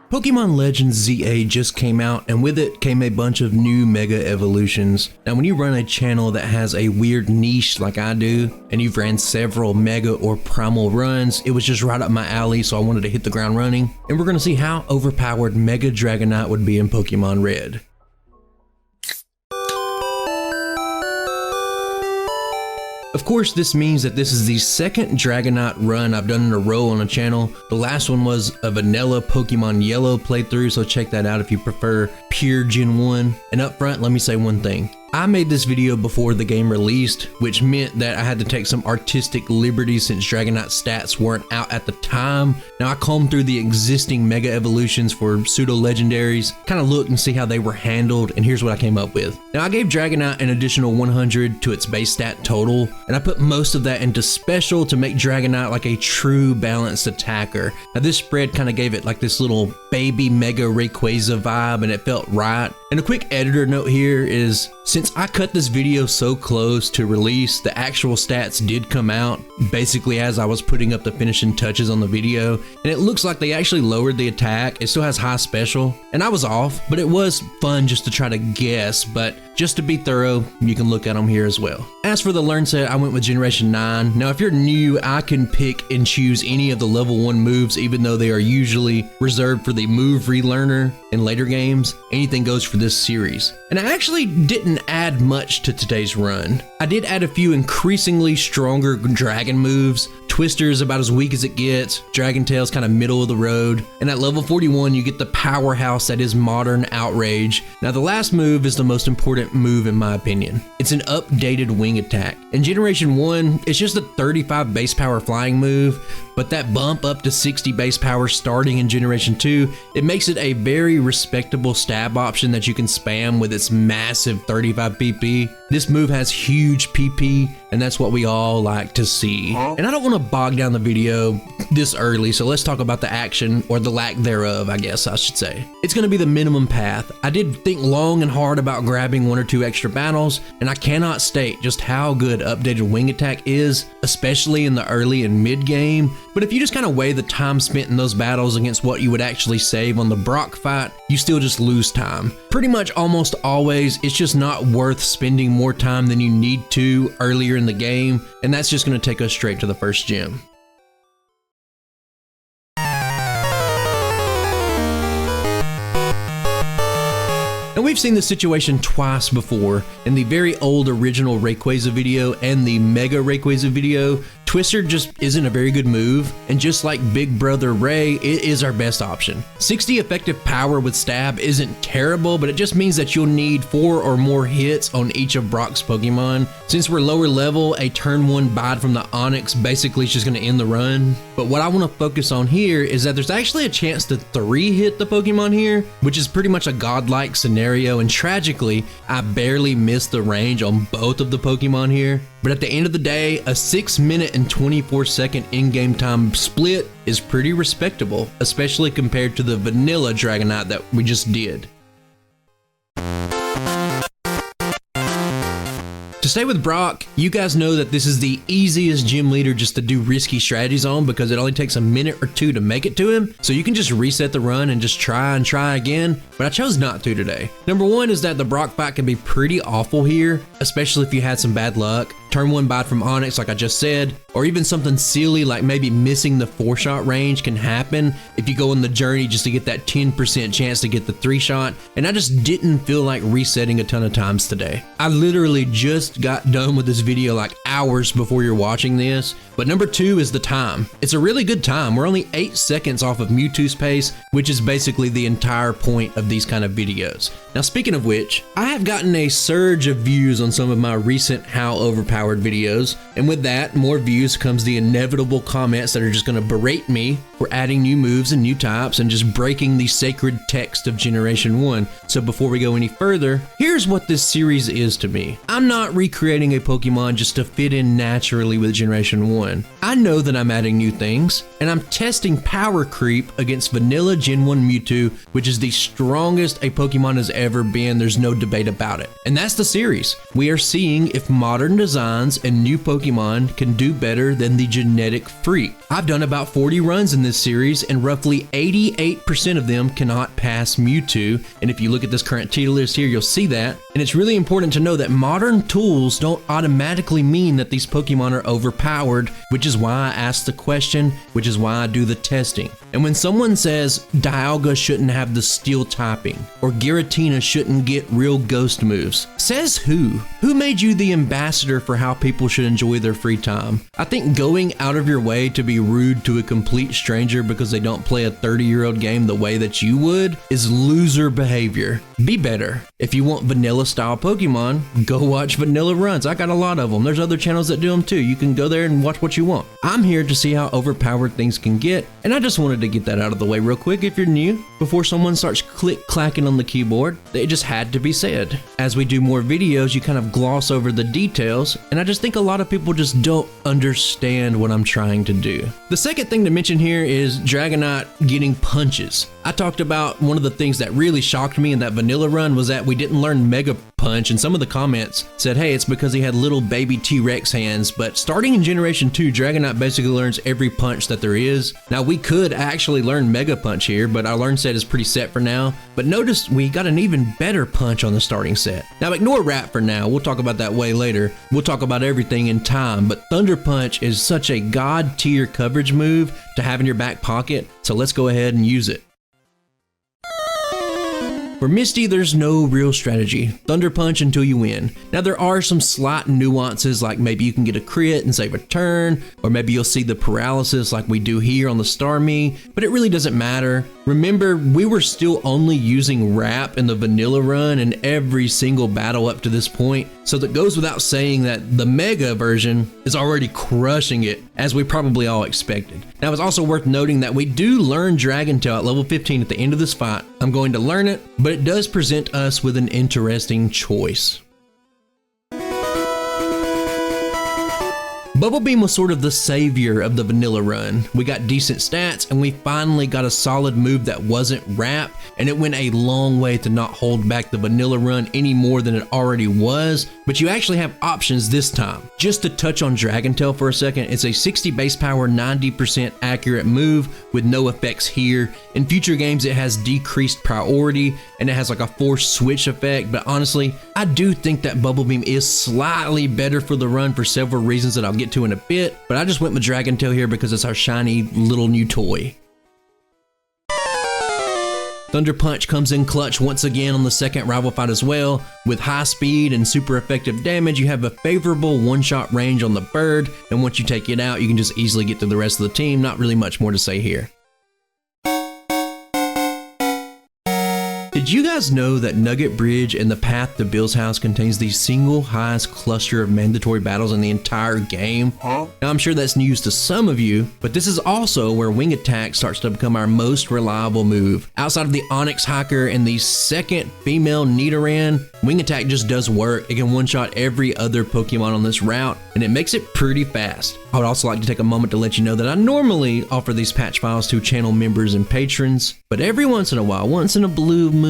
Pokemon Legends ZA just came out, and with it came a bunch of new Mega Evolutions. Now when you run a channel that has a weird niche like I do, and you've ran several Mega or Primal runs, it was just right up my alley, so I wanted to hit the ground running. And we're gonna see how overpowered Mega Dragonite would be in Pokemon Red. Of course, this means that this is the second Dragonite run I've done in a row on a channel. The last one was a vanilla Pokemon Yellow playthrough, so check that out if you prefer pure Gen 1. And up front, let me say one thing. I made this video before the game released, which meant that I had to take some artistic liberties since Dragonite stats weren't out at the time. Now I combed through the existing Mega Evolutions for pseudo-legendaries, kind of looked and see how they were handled, and here's what I came up with. Now I gave Dragonite an additional 100 to its base stat total, and I put most of that into special to make Dragonite like a true balanced attacker. Now this spread kind of gave it like this little baby Mega Rayquaza vibe, and it felt right. And a quick editor note here is, since I cut this video so close to release, the actual stats did come out basically as I was putting up the finishing touches on the video, and it looks like they actually lowered the attack. It still has high special, and I was off, but it was fun just to try to guess. But just to be thorough, you can look at them here as well. As for the learn set, I went with Generation 9. Now if you're new, I can pick and choose any of the level 1 moves, even though they are usually reserved for the move relearner in later games. Anything goes for this series. And I actually didn't add much to today's run. I did add a few increasingly stronger dragon moves. Twister is about as weak as it gets, Dragon Tail's kind of middle of the road, and at level 41 you get the powerhouse that is Modern Outrage. Now the last move is the most important move in my opinion. It's an updated wing attack. In Generation 1, it's just a 35 base power flying move, but that bump up to 60 base power starting in Generation 2, it makes it a very respectable stab option that you can spam with its massive 35 PP. This move has huge PP, and that's what we all like to see. And I don't want to bog down the video this early, so let's talk about the action, or the lack thereof, I guess I should say. It's going to be the minimum path. I did think long and hard about grabbing 1 or 2 extra battles, and I cannot state just how good updated wing attack is, especially in the early and mid game. But if you just kind of weigh the time spent in those battles against what you would actually save on the Brock fight, you still just lose time. Pretty much almost always, it's just not worth spending more time than you need to earlier in the game, and that's just going to take us straight to the first gym. And we've seen this situation twice before. In the very old original Rayquaza video and the Mega Rayquaza video, Twister just isn't a very good move, and just like Big Brother Ray, it is our best option. 60 effective power with stab isn't terrible, but it just means that you'll need 4 or more hits on each of Brock's Pokemon. Since we're lower level, a turn 1 bite from the Onix basically is just going to end the run. But what I want to focus on here is that there's actually a chance to 3-hit the Pokemon here, which is pretty much a godlike scenario, and tragically, I barely missed the range on both of the Pokemon here. But at the end of the day, a 6-minute and 24-second in-game time split is pretty respectable, especially compared to the vanilla Dragonite that we just did. To stay with Brock, you guys know that this is the easiest gym leader just to do risky strategies on, because it only takes a minute or 2 to make it to him. So you can just reset the run and just try and try again, but I chose not to today. Number 1 is that the Brock fight can be pretty awful here, especially if you had some bad luck. Turn 1 bite from Onix like I just said, or even something silly like maybe missing the 4-shot range can happen if you go on the journey just to get that 10% chance to get the 3-shot, and I just didn't feel like resetting a ton of times today. I literally just got done with this video like hours before you're watching this. But number 2 is the time. It's a really good time. We're only 8 seconds off of Mewtwo's pace, which is basically the entire point of these kind of videos. Now speaking of which, I have gotten a surge of views on some of my recent How Overpowered videos, and with that, more views comes the inevitable comments that are just going to berate me for adding new moves and new types and just breaking the sacred text of Generation 1. So before we go any further, here's what this series is to me. I'm not recreating a Pokemon just to fit in naturally with Generation 1. I know that I'm adding new things, and I'm testing power creep against vanilla Gen 1 Mewtwo, which is the strongest a Pokemon has ever been. There's no debate about it. And that's the series. We are seeing if modern design lines and new Pokemon can do better than the genetic freak. I've done about 40 runs in this series and roughly 88% of them cannot pass Mewtwo, and if you look at this current tier list here, you'll see that. And it's really important to know that modern tools don't automatically mean that these Pokemon are overpowered, which is why I asked the question, which is why I do the testing. And when someone says Dialga shouldn't have the steel typing, or Giratina shouldn't get real ghost moves, says who? Who made you the ambassador for how people should enjoy their free time? I think going out of your way to be rude to a complete stranger because they don't play a 30-year-old game the way that you would is loser behavior. Be better. If you want vanilla style Pokemon, go watch vanilla runs. I got a lot of them. There's other channels that do them too. You can go there and watch what you want. I'm here to see how overpowered things can get, and I just wanted to get that out of the way real quick if you're new, before someone starts click-clacking on the keyboard. It just had to be said. As we do more videos, you kind of gloss over the details, and I just think a lot of people just don't understand what I'm trying to do. The second thing to mention here is Dragonite getting punches. I talked about one of the things that really shocked me in that vanilla run was that we didn't learn Mega Punch, and some of the comments said, hey, it's because he had little baby T-Rex hands, but starting in Generation 2, Dragonite basically learns every punch that there is. Now, we could actually learn Mega Punch here, but our learn set is pretty set for now. But notice we got an even better punch on the starting set. Now, ignore Rap for now. We'll talk about that way later. We'll talk about everything in time, but Thunder Punch is such a god-tier coverage move to have in your back pocket, so let's go ahead and use it. For Misty, there's no real strategy. Thunder Punch until you win. Now, there are some slight nuances, like maybe you can get a crit and save a turn, or maybe you'll see the paralysis like we do here on the Starmie, but it really doesn't matter. Remember, we were still only using Rap in the vanilla run in every single battle up to this point, so that goes without saying that the Mega version is already crushing it, as we probably all expected. Now, it's also worth noting that we do learn Dragon Tail at level 15 at the end of this fight. I'm going to learn it, but it does present us with an interesting choice. Bubble Beam was sort of the savior of the vanilla run. We got decent stats, and we finally got a solid move that wasn't Rap, and it went a long way to not hold back the vanilla run any more than it already was, but you actually have options this time. Just to touch on Dragon Tail for a second, it's a 60 base power, 90% accurate move with no effects here. In future games, it has decreased priority, and it has like a force switch effect, but honestly, I do think that Bubble Beam is slightly better for the run for several reasons that I'll get to in a bit, but I just went with Dragon Tail here because it's our shiny little new toy. Thunder Punch comes in clutch once again on the second rival fight as well. With high speed and super effective damage, you have a favorable one-shot range on the bird, and once you take it out, you can just easily get to the rest of the team. Not really much more to say here. Did you guys know that Nugget Bridge and the path to Bill's house contains the single highest cluster of mandatory battles in the entire game? Now, I'm sure that's news to some of you, but this is also where Wing Attack starts to become our most reliable move. Outside of the Onyx Hiker and the second female Nidoran, Wing Attack just does work. It can one-shot every other Pokemon on this route, and it makes it pretty fast. I would also like to take a moment to let you know that I normally offer these patch files to channel members and patrons, but every once in a while, once in a blue moon,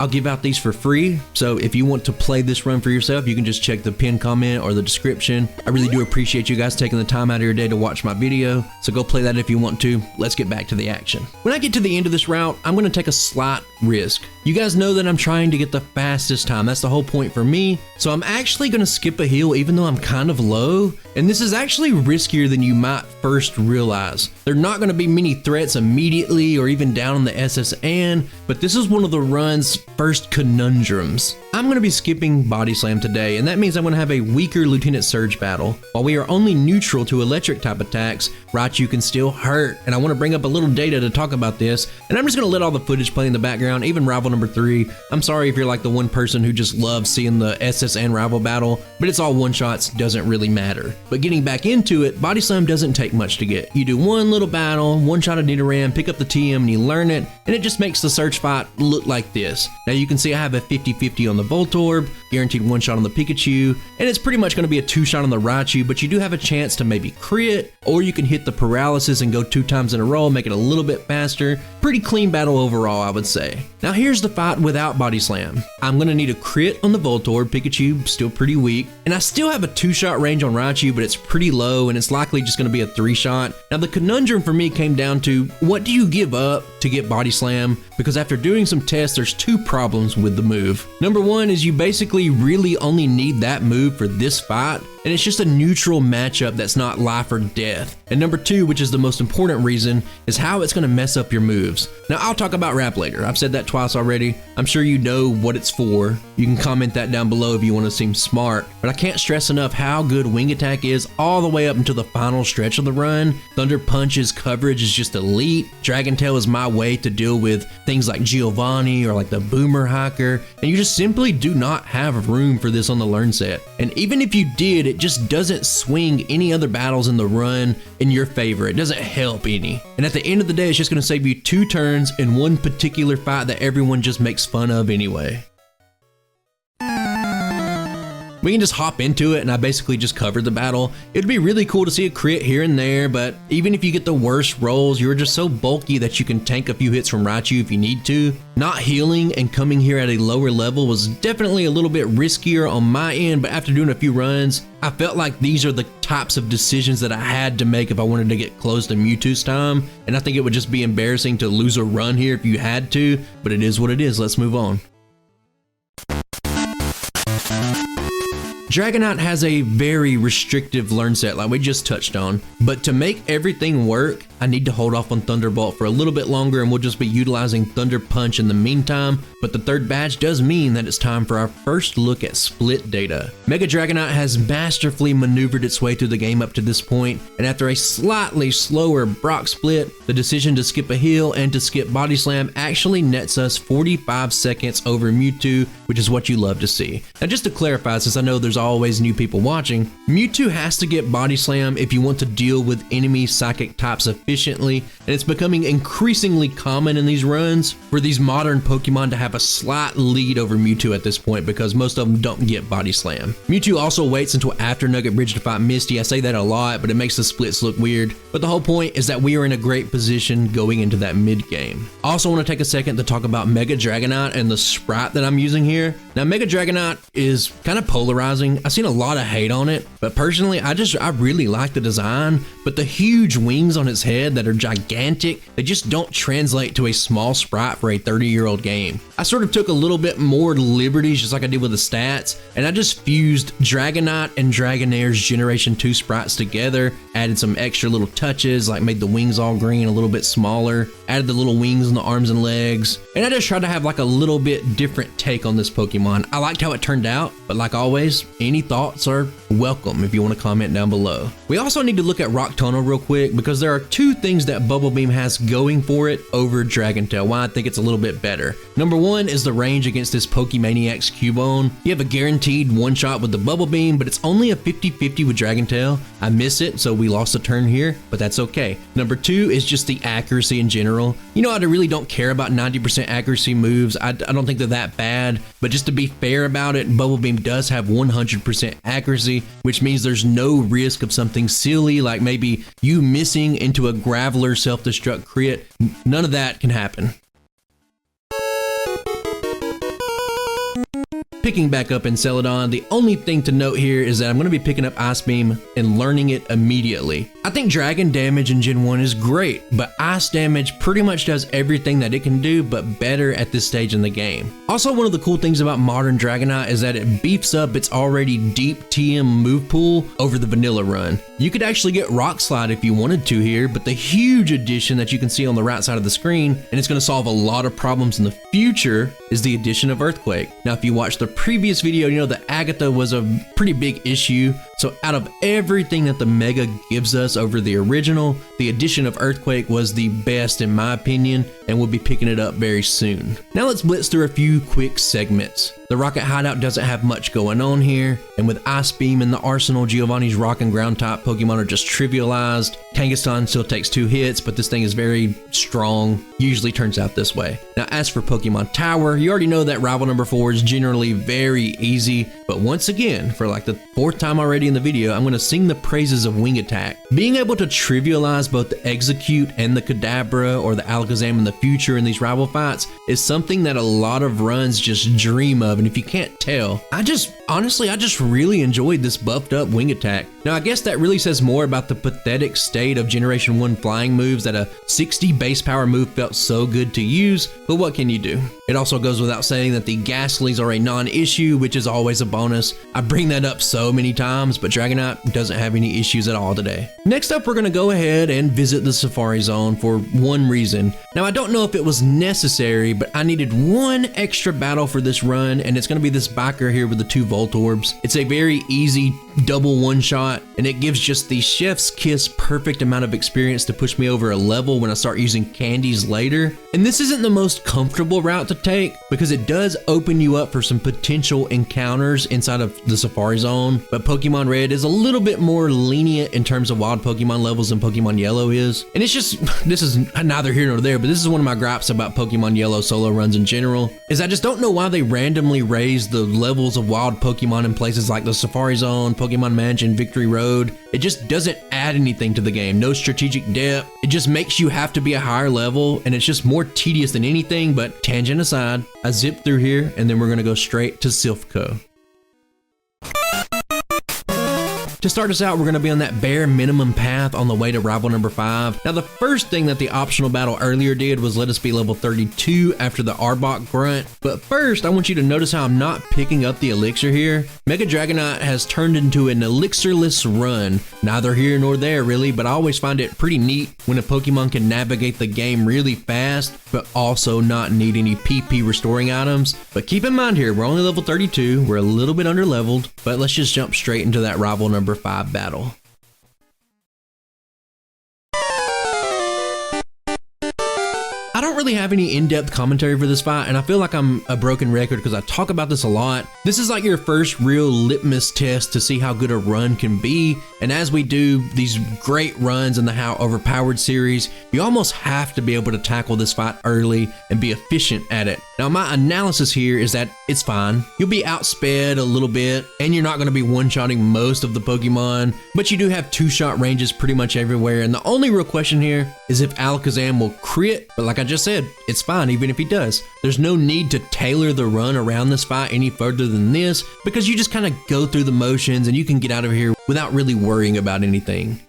I'll give out these for free. So if you want to play this run for yourself, you can just check the pinned comment or the description. I really do appreciate you guys taking the time out of your day to watch my video, so go play that if you want to. Let's get back to the action. When I get to the end of this route, I'm going to take a slight risk. You guys know that I'm trying to get the fastest time. That's the whole point for me. So I'm actually going to skip a heal even though I'm kind of low, and this is actually riskier than you might first realize. There are not going to be many threats immediately or even down on the SSN, but this is one of the run's first conundrums. I'm going to be skipping Body Slam today, and that means I'm going to have a weaker Lieutenant Surge battle. While we are only neutral to electric type attacks, Raichu can still hurt, and I want to bring up a little data to talk about this, and I'm just going to let all the footage play in the background, even rival number 3. I'm sorry if you're like the one person who just loves seeing the SSN rival battle, but it's all one-shots, doesn't really matter. But getting back into it, Body Slam doesn't take much to get. You do one little battle, one-shot a Nidoran, pick up the TM, and you learn it, and it just makes the Surge fight look like this. Now you can see I have a 50-50 on the Voltorb, guaranteed one shot on the Pikachu, and it's pretty much going to be a 2-shot on the Raichu, but you do have a chance to maybe crit or you can hit the paralysis and go 2 times in a row, make it a little bit faster. Pretty clean battle overall, I would say. Now here's the fight without Body Slam. I'm gonna need a crit on the Voltorb. Pikachu still pretty weak, and I still have a 2-shot range on Raichu, but it's pretty low and it's likely just gonna be a 3-shot. Now the conundrum for me came down to, what do you give up to get Body Slam? Because after doing some tests, there's 2 problems with the move. Number 1 is you basically really only need that move for this fight, and it's just a neutral matchup that's not life or death. And number 2, which is the most important reason, is how it's gonna mess up your moves. Now I'll talk about Wrap later. I've said that twice already. I'm sure you know what it's for. You can comment that down below if you want to seem smart, but I can't stress enough how good Wing Attack is all the way up until the final stretch of the run. Thunder Punch's coverage is just elite. Dragon Tail is my way to deal with things like Giovanni or like the Boomer Hiker, and you just simply do not have room for this on the learn set. And even if you did, it just doesn't swing any other battles in the run in your favor. It doesn't help any. And at the end of the day, it's just going to save you 2 turns in one particular fight that everyone just makes fun of anyway. We can just hop into it, and I basically just covered the battle. It'd be really cool to see a crit here and there, but even if you get the worst rolls, you're just so bulky that you can tank a few hits from Raichu if you need to. Not healing and coming here at a lower level was definitely a little bit riskier on my end, but after doing a few runs, I felt like these are the types of decisions that I had to make if I wanted to get close to Mewtwo's time, and I think it would just be embarrassing to lose a run here if you had to, but it is what it is. Let's move on. Dragonite has a very restrictive learn set like we just touched on, but to make everything work, I need to hold off on Thunderbolt for a little bit longer, and we'll just be utilizing Thunder Punch in the meantime. But the 3rd badge does mean that it's time for our first look at split data. Mega Dragonite has masterfully maneuvered its way through the game up to this point, and after a slightly slower Brock split, the decision to skip a heal and to skip Body Slam actually nets us 45 seconds over Mewtwo, which is what you love to see. Now just to clarify, since I know there's always new people watching, Mewtwo has to get Body Slam if you want to deal with enemy psychic types efficiently, and it's becoming increasingly common in these runs for these modern Pokemon to have a slight lead over Mewtwo at this point because most of them don't get Body Slam. Mewtwo also waits until after Nugget Bridge to fight Misty. I say that a lot, but it makes the splits look weird. But the whole point is that we are in a great position going into that mid game. I also want to take a second to talk about Mega Dragonite and the sprite that I'm using here. Now Mega Dragonite is kind of polarizing. I've seen a lot of hate on it, but personally I really like the design, but the huge wings on its head that are gigantic, they just don't translate to a small sprite for a 30-year-old game. I sort of took a little bit more liberties just like I did with the stats, and I just fused Dragonite and Dragonair's Generation 2 sprites together, added some extra little touches like made the wings all green, a little bit smaller, added the little wings on the arms and legs, and I just tried to have like a little bit different take on this Pokemon. I liked how it turned out, but like always, any thoughts are welcome if you want to comment down below. We also need to look at Rock Tunnel real quick because there are 2 things that Bubble Beam has going for it over Dragon Tail, why I think it's a little bit better. Number 1 is the range against this Pokemaniac's Cubone. You have a guaranteed 1-shot with the Bubble Beam, but it's only a 50-50 with Dragon Tail. I miss it, so we lost a turn here, but that's okay. Number 2 is just the accuracy in general. You know, I really don't care about 90% accuracy moves. I don't think they're that bad, but just to be fair about it, Bubble Beam does have 100% accuracy, which means there's no risk of something silly like maybe you missing into a Graveler self-destruct crit. None of that can happen. Picking back up in Celadon, the only thing to note here is that I'm going to be picking up Ice Beam and learning it immediately. I think Dragon damage in Gen 1 is great, but Ice damage pretty much does everything that it can do, but better at this stage in the game. Also, one of the cool things about modern Dragonite is that it beefs up its already deep TM move pool over the vanilla run. You could actually get Rock Slide if you wanted to here, but the huge addition that you can see on the right side of the screen, and it's going to solve a lot of problems in the future, is the addition of Earthquake. Now, if you watch the previous video, you know that Agatha was a pretty big issue. So out of everything that the Mega gives us over the original, the addition of Earthquake was the best in my opinion, and we'll be picking it up very soon. Now let's blitz through a few quick segments. The Rocket Hideout doesn't have much going on here, and with Ice Beam in the arsenal, Giovanni's Rock and Ground type Pokemon are just trivialized. Kangaskhan still takes 2 hits, but this thing is very strong, usually turns out this way. Now as for Pokemon Tower, you already know that rival number 4 is generally very easy, but once again, for like the 4th time already in the video, I'm going to sing the praises of Wing Attack. Being able to trivialize both the Execute and the Kadabra or the Alakazam in the future in these rival fights is something that a lot of runs just dream of, and if you can't tell, I just really enjoyed this buffed up wing attack. Now I guess that really says more about the pathetic state of Generation 1 flying moves that a 60 base power move felt so good to use, but what can you do? It also goes without saying that the Ghastlies are a non-issue, which is always a bonus. I bring that up so many times, but Dragonite doesn't have any issues at all today. Next up, we're gonna go ahead and visit the Safari Zone for one reason. Now I don't know if it was necessary, but I needed one extra battle for this run, and it's gonna be this biker here with the 2 Voltorbs. It's a very easy double one-shot, and it gives just the chef's kiss perfect amount of experience to push me over a level when I start using candies later. And this isn't the most comfortable route to take because it does open you up for some potential encounters inside of the Safari Zone, but Pokemon Red is a little bit more lenient in terms of wild Pokemon levels than Pokemon Yellow is. And it's just, this is neither here nor there, but this is one of my gripes about Pokemon Yellow solo runs in general, is I just don't know why they randomly raise the levels of wild Pokemon in places like the Safari Zone, Pokemon Mansion, Victory Road. It just doesn't add anything to the game, no strategic depth. It just makes you have to be a higher level, and it's just more tedious than anything. But tangent aside, I zip through here, and then we're gonna go straight to Silph Co. To start us out, we're going to be on that bare minimum path on the way to rival number 5. Now, the first thing that the optional battle earlier did was let us be level 32 after the Arbok grunt. But first, I want you to notice how I'm not picking up the elixir here. Mega Dragonite has turned into an elixirless run. Neither here nor there, really, but I always find it pretty neat when a Pokemon can navigate the game really fast, but also not need any PP restoring items. But keep in mind here, we're only level 32. We're a little bit under leveled, but let's just jump straight into that rival number 5 battle. I don't really have any in-depth commentary for this fight, and I feel like I'm a broken record because I talk about this a lot. This is like your first real litmus test to see how good a run can be, and as we do these great runs in the How Overpowered series, you almost have to be able to tackle this fight early and be efficient at it. Now my analysis here is that it's fine. You'll be outsped a little bit, and you're not going to be one-shotting most of the Pokemon, but you do have 2-shot ranges pretty much everywhere, and the only real question here is if Alakazam will crit, but like I just said, it's fine even if he does. There's no need to tailor the run around this fight any further than this because you just kind of go through the motions and you can get out of here without really worrying about anything.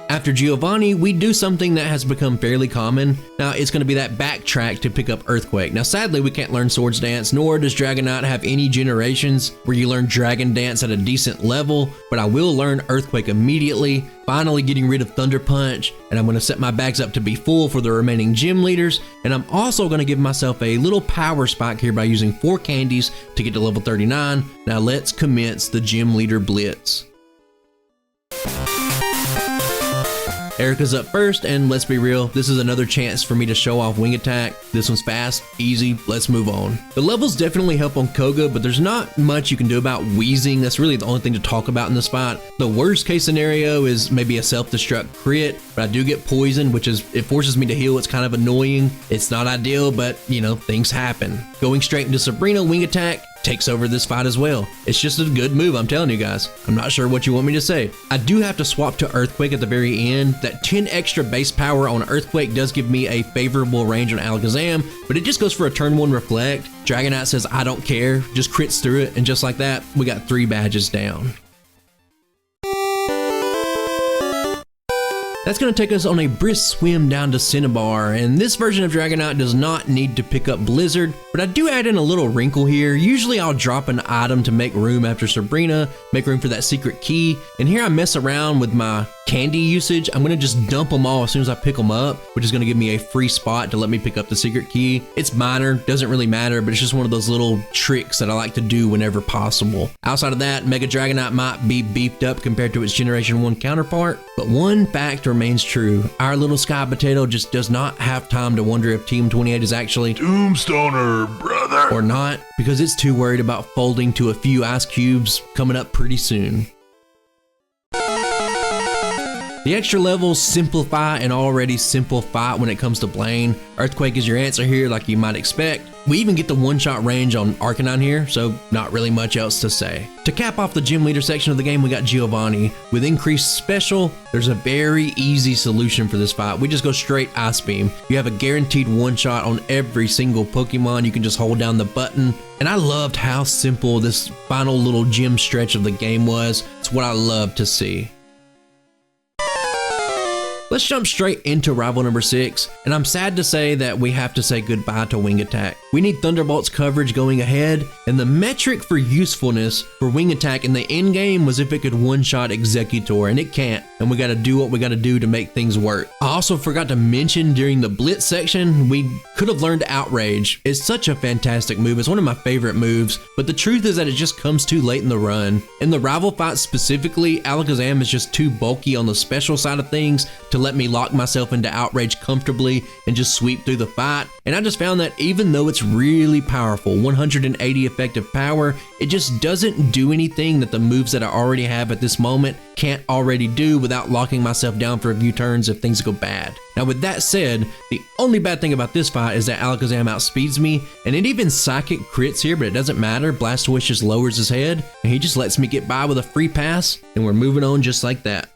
After Giovanni, we do something that has become fairly common. Now, it's going to be that backtrack to pick up Earthquake. Now, sadly, we can't learn Swords Dance, nor does Dragonite have any generations where you learn Dragon Dance at a decent level, but I will learn Earthquake immediately, finally getting rid of Thunder Punch, and I'm going to set my bags up to be full for the remaining gym leaders, and I'm also going to give myself a little power spike here by using 4 candies to get to level 39. Now, let's commence the gym leader blitz. Erika's up first, and let's be real, this is another chance for me to show off wing attack. This one's fast, easy, let's move on. The levels definitely help on Koga, but there's not much you can do about wheezing. That's really the only thing to talk about in this fight. The worst case scenario is maybe a self-destruct crit, but I do get poison, which is, it forces me to heal. It's kind of annoying. It's not ideal, but you know, things happen. Going straight into Sabrina, wing attack takes over this fight as well. It's just a good move, I'm telling you guys. I'm not sure what you want me to say. I do have to swap to Earthquake at the very end. That 10 extra base power on Earthquake does give me a favorable range on Alakazam, but it just goes for a turn 1 Reflect. Dragonite says, I don't care, just crits through it, and just like that, we got 3 badges down. That's going to take us on a brisk swim down to Cinnabar, and this version of Dragonite does not need to pick up Blizzard, but I do add in a little wrinkle here. Usually I'll drop an item to make room after Sabrina, make room for that secret key, and here I mess around with my candy usage. I'm going to just dump them all as soon as I pick them up, which is going to give me a free spot to let me pick up the secret key. It's minor, doesn't really matter, but it's just one of those little tricks that I like to do whenever possible. Outside of that, Mega Dragonite might be beefed up compared to its Generation 1 counterpart, but one fact remains true. Our little Sky Potato just does not have time to wonder if Team 28 is actually Tombstoner, brother, or not, because it's too worried about folding to a few ice cubes coming up pretty soon. The extra levels simplify an already simple fight when it comes to Blaine. Earthquake is your answer here, like you might expect. We even get the one-shot range on Arcanine here, so not really much else to say. To cap off the gym leader section of the game, we got Giovanni. With increased special, there's a very easy solution for this fight. We just go straight Ice Beam. You have a guaranteed one-shot on every single Pokemon. You can just hold down the button. And I loved how simple this final little gym stretch of the game was. It's what I love to see. Let's jump straight into rival number 6, and I'm sad to say that we have to say goodbye to Wing Attack. We need Thunderbolt's coverage going ahead, and the metric for usefulness for Wing Attack in the end game was if it could one-shot Executor, and it can't, and we gotta do what we gotta do to make things work. I also forgot to mention during the Blitz section, we could have learned Outrage. It's such a fantastic move, it's one of my favorite moves, but the truth is that it just comes too late in the run. In the rival fight specifically, Alakazam is just too bulky on the special side of things to let me lock myself into Outrage comfortably and just sweep through the fight. And I just found that even though it's really powerful, 180 effective power, it just doesn't do anything that the moves that I already have at this moment can't already do without locking myself down for a few turns if things go bad. Now with that said, the only bad thing about this fight is that Alakazam outspeeds me, and it even Psychic crits here, but it doesn't matter. Blastoise just lowers his head, and he just lets me get by with a free pass, and we're moving on just like that.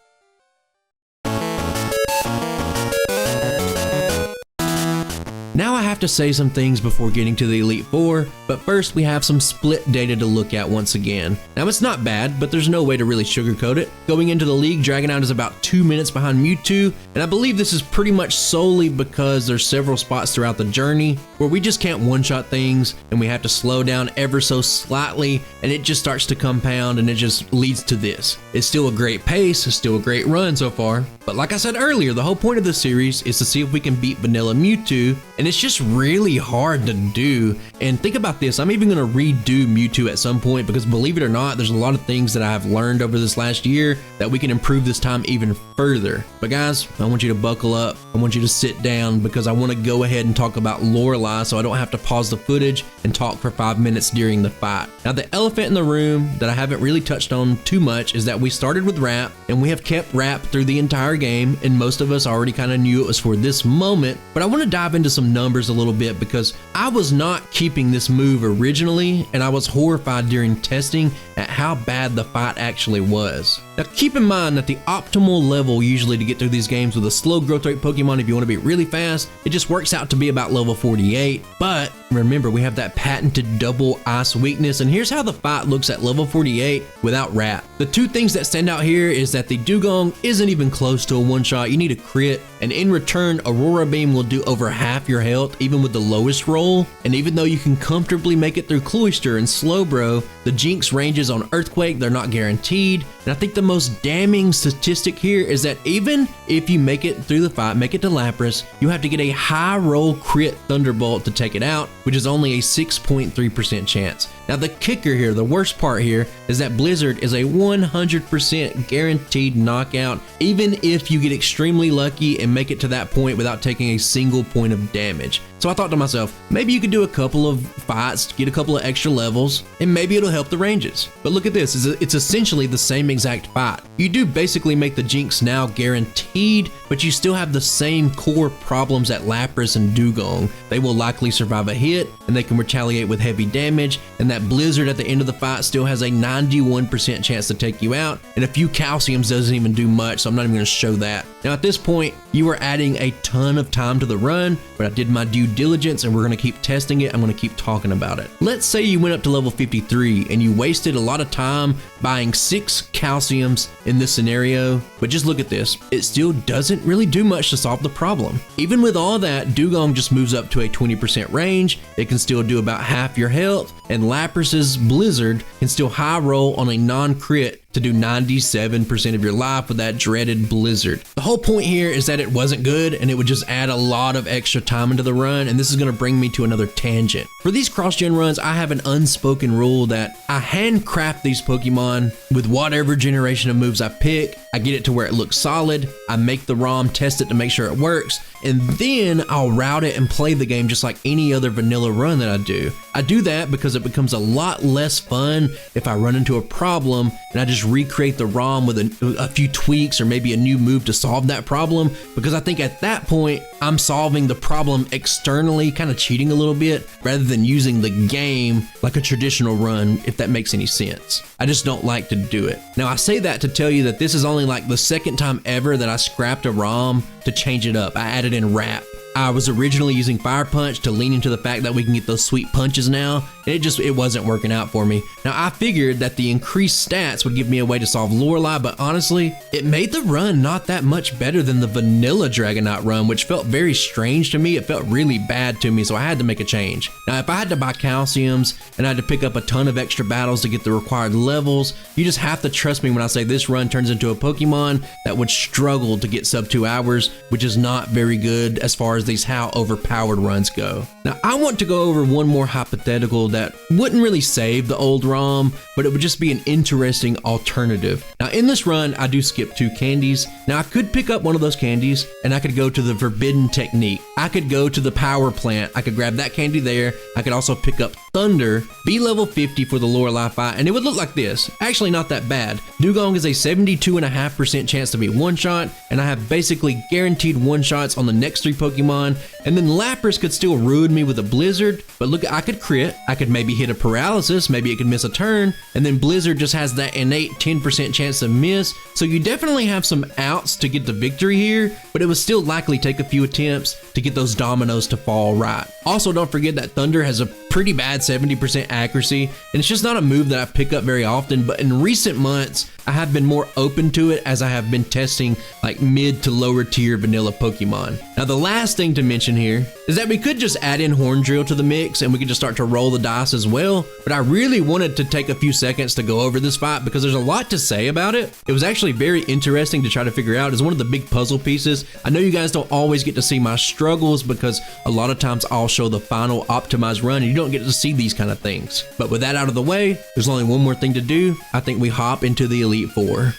Now I have to say some things before getting to the Elite Four, but first we have some split data to look at once again. Now it's not bad, but there's no way to really sugarcoat it. Going into the league, Dragonite is about 2 minutes behind Mewtwo, and I believe this is pretty much solely because there's several spots throughout the journey where we just can't one-shot things, and we have to slow down ever so slightly, and it just starts to compound, and it just leads to this. It's still a great pace, it's still a great run so far, but like I said earlier, the whole point of this series is to see if we can beat Vanilla Mewtwo, and it's just really hard to do. And think about this, I'm even going to redo Mewtwo at some point because believe it or not, there's a lot of things that I have learned over this last year that we can improve this time even further. But guys, I want you to buckle up, I want you to sit down because I want to go ahead and talk about Lorelei so I don't have to pause the footage and talk for 5 minutes during the fight. Now the elephant in the room that I haven't really touched on too much is that we started with Wrap and we have kept Wrap through the entire game, and most of us already kind of knew it was for this moment, but I want to dive into some numbers a little bit because I was not keeping this move originally and I was horrified during testing at how bad the fight actually was. Now keep in mind that the optimal level usually to get through these games with a slow growth rate Pokemon, if you want to be really fast, it just works out to be about level 48, but remember we have that patented double ice weakness, and here's how the fight looks at level 48 without Wrap. The two things that stand out here is that the Dugong isn't even close to a one-shot, you need a crit, and in return Aurora Beam will do over half your health even with the lowest roll, and even though you can comfortably make it through Cloyster and Slowbro, the Jinx ranges on Earthquake, they're not guaranteed, and I think the most damning statistic here is that even if you make it through the fight, make it to Lapras, you have to get a high roll crit Thunderbolt to take it out, which is only a 6.3% chance. Now the kicker here, the worst part here, is that Blizzard is a 100% guaranteed knockout, even if you get extremely lucky and make it to that point without taking a single point of damage. So I thought to myself, maybe you could do a couple of fights, get a couple of extra levels, and maybe it'll help the ranges. But look at this, it's essentially the same exact fight. You do basically make the Jinx now guaranteed, but you still have the same core problems at Lapras and Dugong. They will likely survive a hit, and they can retaliate with heavy damage, and that Blizzard at the end of the fight still has a 91% chance to take you out, and a few calciums doesn't even do much, so I'm not even going to show that. Now at this point, you are adding a ton of time to the run, but I did my due diligence and we're going to keep testing it. I'm going to keep talking about it. Let's say you went up to level 53 and you wasted a lot of time buying 6 calciums in this scenario, but just look at this. It still doesn't really do much to solve the problem. Even with all that, Dugong just moves up to a 20% range. It can still do about half your health, and Lapras's Blizzard can still high roll on a non-crit to do 97% of your life with that dreaded Blizzard. The whole point here is that it wasn't good and it would just add a lot of extra time into the run, and this is going to bring me to another tangent. For these cross-gen runs, I have an unspoken rule that I handcraft these Pokemon with whatever generation of moves I pick. I get it to where it looks solid, I make the ROM, test it to make sure it works, and then I'll route it and play the game just like any other vanilla run that I do. I do that because it becomes a lot less fun if I run into a problem and I just recreate the ROM with a few tweaks or maybe a new move to solve that problem, because I think at that point I'm solving the problem externally, kind of cheating a little bit rather than using the game like a traditional run, if that makes any sense. I just don't like to do it. Now I say that to tell you that this is only like the second time ever that I scrapped a ROM to change it up. I added in Wrap. I was originally using Fire Punch to lean into the fact that we can get those sweet punches now, and it wasn't working out for me. Now I figured that the increased stats would give me a way to solve Lorelei, but honestly, it made the run not that much better than the vanilla Dragonite run, which felt very strange to me. It felt really bad to me, so I had to make a change. Now if I had to buy calciums and I had to pick up a ton of extra battles to get the required levels, you just have to trust me when I say this run turns into a Pokemon that would struggle to get sub 2 hours, which is not very good as far as these how overpowered runs go. Now I want to go over one more hypothetical that wouldn't really save the old ROM, but it would just be an interesting alternative. Now in this run, I do skip 2 candies. Now I could pick up one of those candies and I could go to the Forbidden Technique. I could go to the Power Plant. I could grab that candy there. I could also pick up Thunder, be level 50 for the Lorelei fight, and it would look like this. Actually not that bad. Dugong is a 72.5% chance to be one-shot, and I have basically guaranteed one-shots on the next 3 Pokemon, and then Lapras could still ruin me with a Blizzard, but look, I could crit, I could maybe hit a Paralysis, maybe it could miss a turn, and then Blizzard just has that innate 10% chance to miss, so you definitely have some outs to get the victory here, but it would still likely take a few attempts to get those dominoes to fall right. Also, don't forget that Thunder has a pretty bad 70% accuracy, and it's just not a move that I pick up very often, but in recent months, I have been more open to it as I have been testing like mid to lower tier vanilla Pokemon. Now the last thing to mention here is that we could just add in Horn Drill to the mix and we could just start to roll the dice as well, but I really wanted to take a few seconds to go over this fight because there's a lot to say about it. It was actually very interesting to try to figure out. It's one of the big puzzle pieces. I know you guys don't always get to see my struggles because a lot of times I'll show the final optimized run and you don't get to see these kind of things. But with that out of the way, there's only one more thing to do. I think we hop into the Elite Four.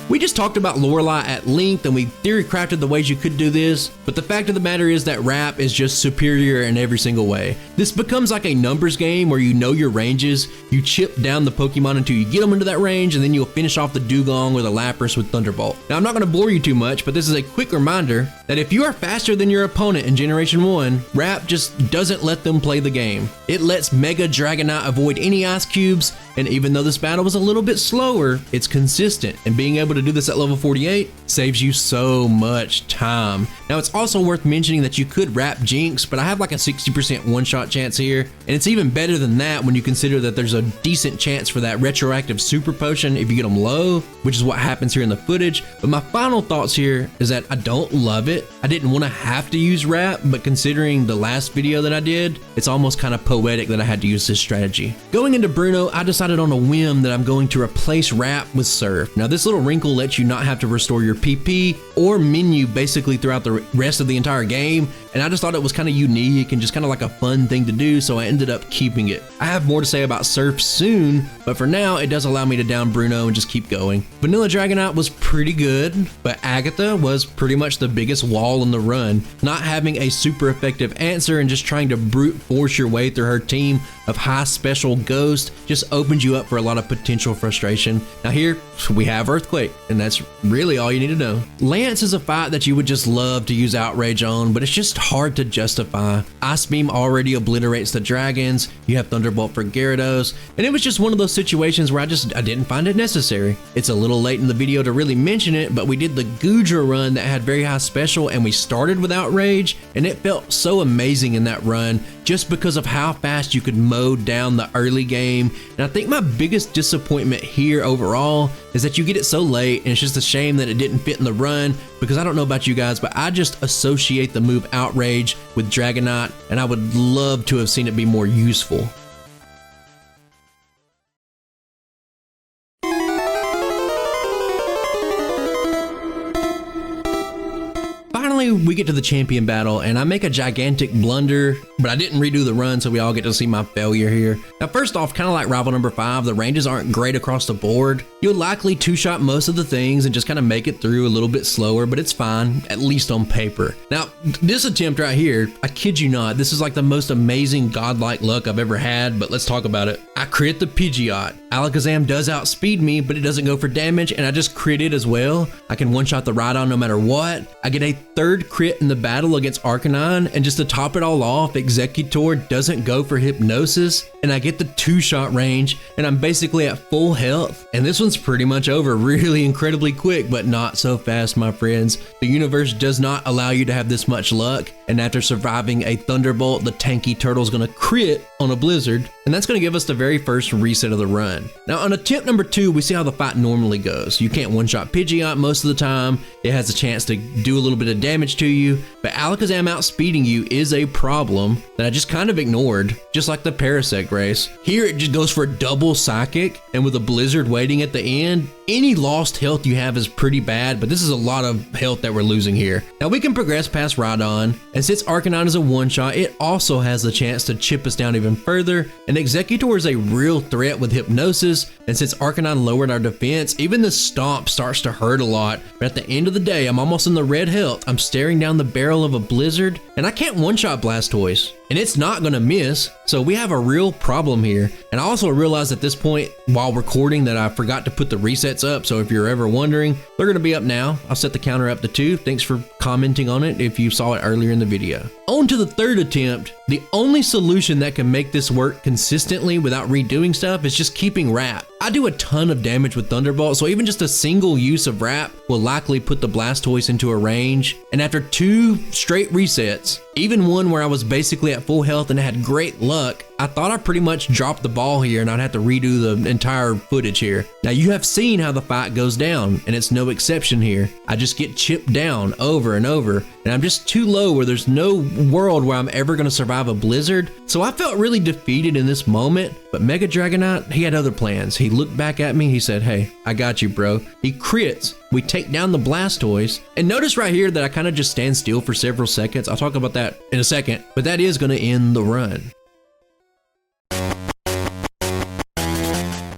We just talked about Lorelei at length and we theory crafted the ways you could do this, but the fact of the matter is that Wrap is just superior in every single way. This becomes like a numbers game where you know your ranges, you chip down the Pokemon until you get them into that range, and then you'll finish off the Dugong or the Lapras with Thunderbolt. Now I'm not going to bore you too much, but this is a quick reminder that if you are faster than your opponent in Generation 1, Wrap just doesn't let them play the game. It lets Mega Dragonite avoid any ice cubes, and even though this battle was a little bit slower, it's consistent, and being able to do this at level 48 saves you so much time. Now it's also worth mentioning that you could Wrap Jinx, but I have like a 60% one-shot chance here, and it's even better than that when you consider that there's a decent chance for that retroactive super potion if you get them low, which is what happens here in the footage. But my final thoughts here is that I don't love it. I didn't want to have to use Wrap, but considering the last video that I did, it's almost kind of poetic that I had to use this strategy. Going into Bruno, I decided on a whim that I'm going to replace Wrap with Surf. Now this little wrinkle lets you not have to restore your PP or menu basically throughout the rest of the entire game, and I just thought it was kind of unique and just kind of like a fun thing to do, so I ended up keeping it. I have more to say about Surf soon, but for now it does allow me to down Bruno and just keep going. Vanilla Dragonite was pretty good, but Agatha was pretty much the biggest wall in the run. Not having a super effective answer and just trying to brute force your way through her team of high special Ghost just opens you up for a lot of potential frustration. Now here we have Earthquake, and that's really all you need to know. Lance is a fight that you would just love to use Outrage on, but it's just hard to justify. Ice Beam already obliterates the dragons, you have Thunderbolt for Gyarados, and it was just one of those situations where I didn't find it necessary. It's a little late in the video to really mention it, but we did the Goodra run that had very high special and we started with Outrage, and it felt so amazing in that run just because of how fast you could mow down the early game. And I think my biggest disappointment here overall is that you get it so late, and it's just a shame that it didn't fit in the run, because I don't know about you guys, but I just associate the move Outrage with Dragonite, and I would love to have seen it be more useful. Finally, we get to the champion battle, and I make a gigantic blunder, but I didn't redo the run, so we all get to see my failure here. Now, first off, kind of like rival number 5, the ranges aren't great across the board. You'll likely two-shot most of the things and just kind of make it through a little bit slower, but it's fine, at least on paper. Now, this attempt right here, I kid you not, this is like the most amazing godlike luck I've ever had, but let's talk about it. I crit the Pidgeot. Alakazam does outspeed me, but it doesn't go for damage, and I just crit it as well. I can one-shot the Rhydon no matter what. I get a third crit in the battle against Arcanine, and just to top it all off, Executor doesn't go for Hypnosis, and I get the two-shot range, and I'm basically at full health. And this one's pretty much over really incredibly quick, but not so fast, my friends. The universe does not allow you to have this much luck, and after surviving a Thunderbolt, the tanky turtle's gonna crit on a Blizzard, and that's gonna give us the very first reset of the run. Now on attempt number 2, we see how the fight normally goes. You can't one-shot Pidgeot most of the time. It has a chance to do a little bit of damage to you, but Alakazam outspeeding you is a problem that I just kind of ignored, just like the Parasect race. Here it just goes for a double Psychic, and with a Blizzard waiting at the end, any lost health you have is pretty bad, but this is a lot of health that we're losing here. Now we can progress past Rhydon, and since Arcanine is a one-shot, it also has the chance to chip us down even further, and Executor is a real threat with Hypnosis, and since Arcanine lowered our defense, even the Stomp starts to hurt a lot, but at the end of the day, I'm almost in the red health. I'm staring down the barrel of a Blizzard, and I can't one-shot Blastoise, and it's not gonna miss, so we have a real problem here. And I also realized at this point while recording that I forgot to put the resets up, so if you're ever wondering, they're gonna be up now. I'll set the counter up to 2. Thanks for commenting on it if you saw it earlier in the video. On to the third attempt. The only solution that can make this work consistently without redoing stuff is just keeping Wrap. I do a ton of damage with Thunderbolt, so even just a single use of Wrap will likely put the Blastoise into a range. And after 2 straight resets, even one where I was basically at full health and had great luck, I thought I pretty much dropped the ball here and I'd have to redo the entire footage here. Now you have seen how the fight goes down, and it's no exception here. I just get chipped down over and over, and I'm just too low where there's no world where I'm ever gonna survive a Blizzard. So I felt really defeated in this moment, but Mega Dragonite, he had other plans. He looked back at me, he said, "Hey, I got you, bro." He crits, we take down the Blastoise, and notice right here that I kind of just stand still for several seconds. I'll talk about that in a second, but that is gonna end the run.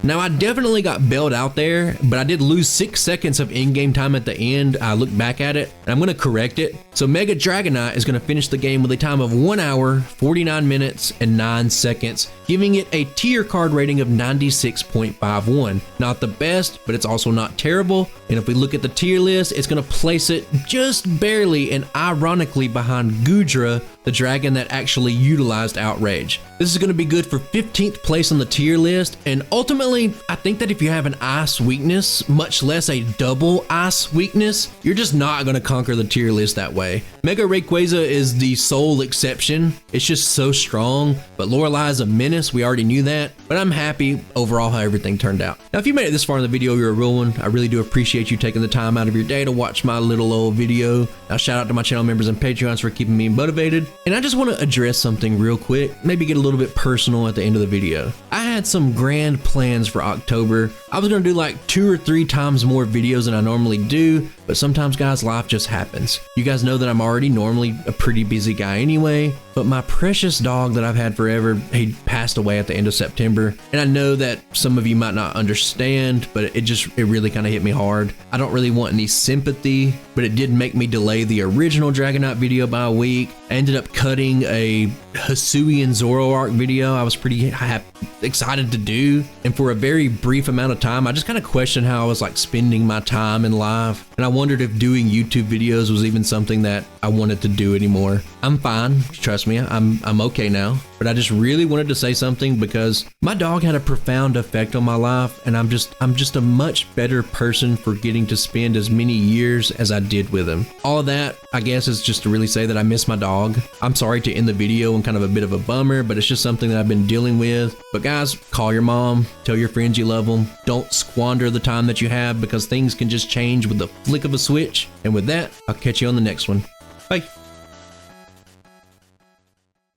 Now I definitely got bailed out there, but I did lose 6 seconds of in-game time at the end. I looked back at it, and I'm gonna correct it. So Mega Dragonite is gonna finish the game with a time of 1 hour, 49 minutes, and 9 seconds, giving it a tier card rating of 96.51. Not the best, but it's also not terrible. And if we look at the tier list, it's gonna place it just barely and ironically behind Goodra, the dragon that actually utilized Outrage. This is gonna be good for 15th place on the tier list, and ultimately, I think that if you have an ice weakness, much less a double ice weakness, you're just not gonna conquer the tier list that way. Mega Rayquaza is the sole exception. It's just so strong, but Lorelei is a menace, we already knew that, but I'm happy overall how everything turned out. Now, if you made it this far in the video, you're a real one. I really do appreciate you taking the time out of your day to watch my little old video. Now, shout out to my channel members and Patreons for keeping me motivated. And I just want to address something real quick, maybe get a little bit personal at the end of the video. I had some grand plans for October. I was going to do like 2 or 3 times more videos than I normally do, but sometimes, guys, life just happens. You guys know that I'm already normally a pretty busy guy anyway, but my precious dog that I've had forever, he passed away at the end of September. And I know that some of you might not understand, but it really kind of hit me hard. I don't really want any sympathy, but it did make me delay the original Dragonite video by a week. I ended up cutting a Hisuian Zoroark video I was pretty excited to do, and for a very brief amount of time I just kind of questioned how I was like spending my time in life, and I wondered if doing YouTube videos was even something that I wanted to do anymore. I'm fine, trust me, I'm okay now, but I just really wanted to say something because my dog had a profound effect on my life, and I'm just a much better person for getting to spend as many years as I did with him. All of that, I guess, is just to really say that I miss my dog. I'm sorry to end the video on kind of a bit of a bummer, but it's just something that I've been dealing with. But guys, call your mom, tell your friends you love them. Don't squander the time that you have, because things can just change with the flick of a switch. And with that, I'll catch you on the next one. Bye.